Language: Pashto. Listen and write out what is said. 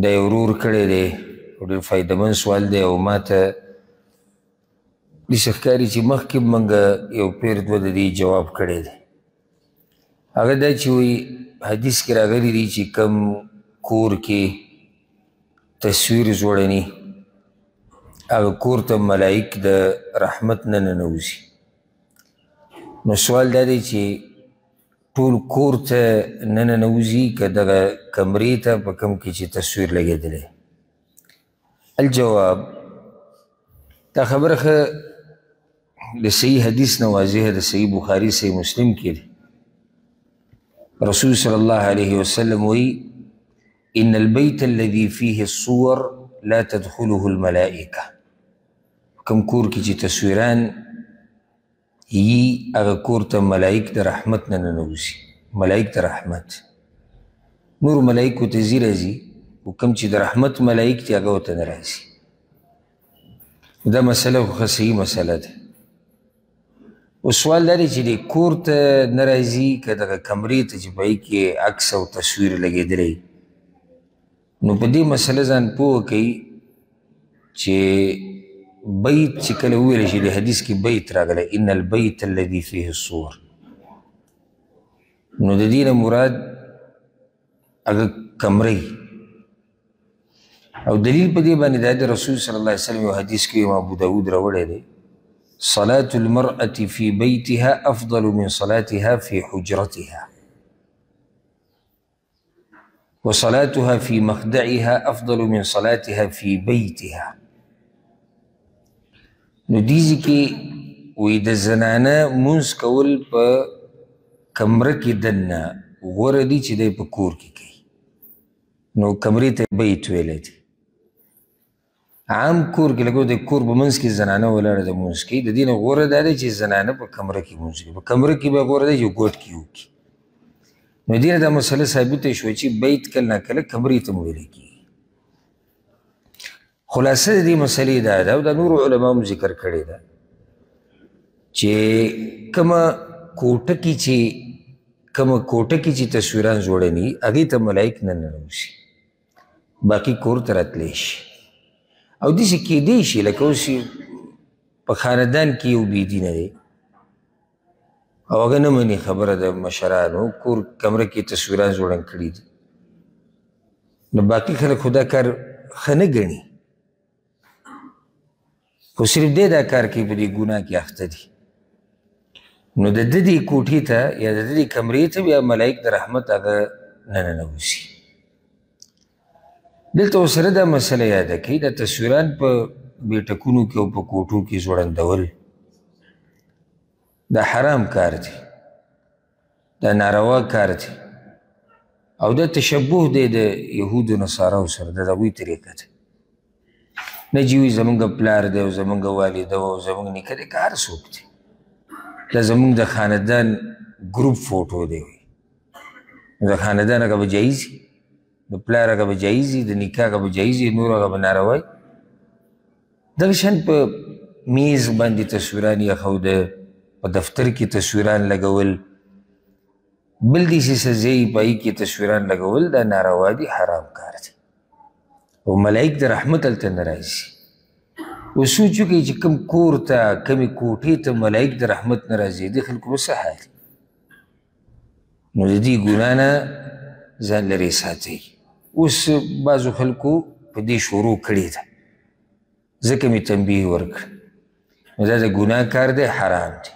دا یو ورور کړی دی او ډېر فایدهمند سوال دی او ما ته داسې ښکاري چې مخکې موږ یو پیر دوه د دې جواب کړی دی. هغه دا چې وایي حدیث کې راغلی دی چې کم کور کې تصویر ځوړني هغه کور ته ملایک د رحمت نه ننوځي. نو سوال دا دی چې ټول کور ته نه ننوځي که دغه کمرې ته په کوم کې چې تصویر لګېدلی؟ الجواب دا خبره ښه د صحیح حدیث نه واضحه د صحیح بخاري صحیح مسلم کې دی. رسول صلی الله علیه وسلم وی ان البیت الذي فيه الصور لا تدخله الملائکه. کوم کور کې چې تصویران یي هغه کور ته ملائک د رحمت نه ننوځي. ملائک د رحمت نور ملائکو ته ځي راځي خو کوم چې د رحمت ملائک دي هغه ورته نه راځي. دا مسله خو ښه صحیح مسله ده. اوس سوال دا دی چې د کور ته نه راځي که دغه کمرې ته چې په هغې کې عکس او تصویر لګېدلی نو په دې مسله ځان پوه کوي چې بیت چې کله وویلی شي د حدیث کې بیت راغلی ان البیت الذي فيه الصور نو د دې نه مراد هغه کمرې او دلیل په دې باندې دا د رسول صلی الله علیه وسلم یو حدیث کې امام ابو داود راوړی دی صلاة المرأة في بيتها أفضل من صلاتها في حجرتها وصلاتها في مخدعها أفضل من صلاتها في بيتها. نو دیزی کې وی د زنانه مونځ کول په کمره کې دننه غوره دي چې دی په کور کې کوي. نو کمرې ته بیت ویلی دی. عام کور کې لکه د کور په منځ کې زنانه ولاړه ده مونځ کوي. د دې نه غوره دا دی چې زنانه په کمره کې مونځ کوي. په کمره کې به غوره دی چې ګوټ کې وکړي. نو دې نه دا مسله ثابته شوه چې بیت کله ناکله کمرې ته هم ویلی کېږي. خلاصه د دې مسلې دا ده او دا نورو علماو هم ذکر کړې ده چې کومه کوټه کې چې تصویران جوړني هغې ته ملایک نه ننوځي باقي کور ته راتلی شي. او داسې کیدی شي لکه اوس په خاندان کې یو بېدینه دی او هغه نه مني خبره د مشرانو کور کمره کې تصویران جوړن کړي دي نو باقي خلک خو دا کار ښه نه ګڼي خو صرف دی دا کار کوي په دې ګناه کې اخته دي. نو د ده دې کوټې ته یا د ده دې کمرې ته بیا ملایک د رحمت هغه نه ننوځي. دلته ورسره دا مسله یاده کوي دا تصویران په بیټکونو کې او په کوټو کې ځوړندول دا حرام کار دی دا ناروا کار دی او دا تشبه دی د یهودو نصاراو سره د هغوی طریقه ده. نه چې وي زمونږ پلار دی او زمونږ والده او زمونږ نیکه دی که هر څوک دی دا زمونږ د خاندان ګروپ فوټو دی وي د خاندان هغه به جایز وي د پلار هغه به جایز وي د نیکه هغه به جایز وي نور هغه به ناروا وي. دغه شان په میز باندې تصویران ایښوده په دفتر کې تصویران لګول بل داسې څه ځای په هغې کې تصویران لګول دا ناروا دي حرام کار دی او ملایک د رحمت هلته نه راځي. اوس سوچ وکړئ چې کوم کور ته کومې کوټې ته ملایک د رحمت نه راځي دې خلکو به څه حال نو د دې ګناه نه ځان لرې ساتئ. اوس بعضو خلکو په دې شروع کړې ده ځکه مې تنبیه ورکړه نو دا د ګناه کار دی حرام دی.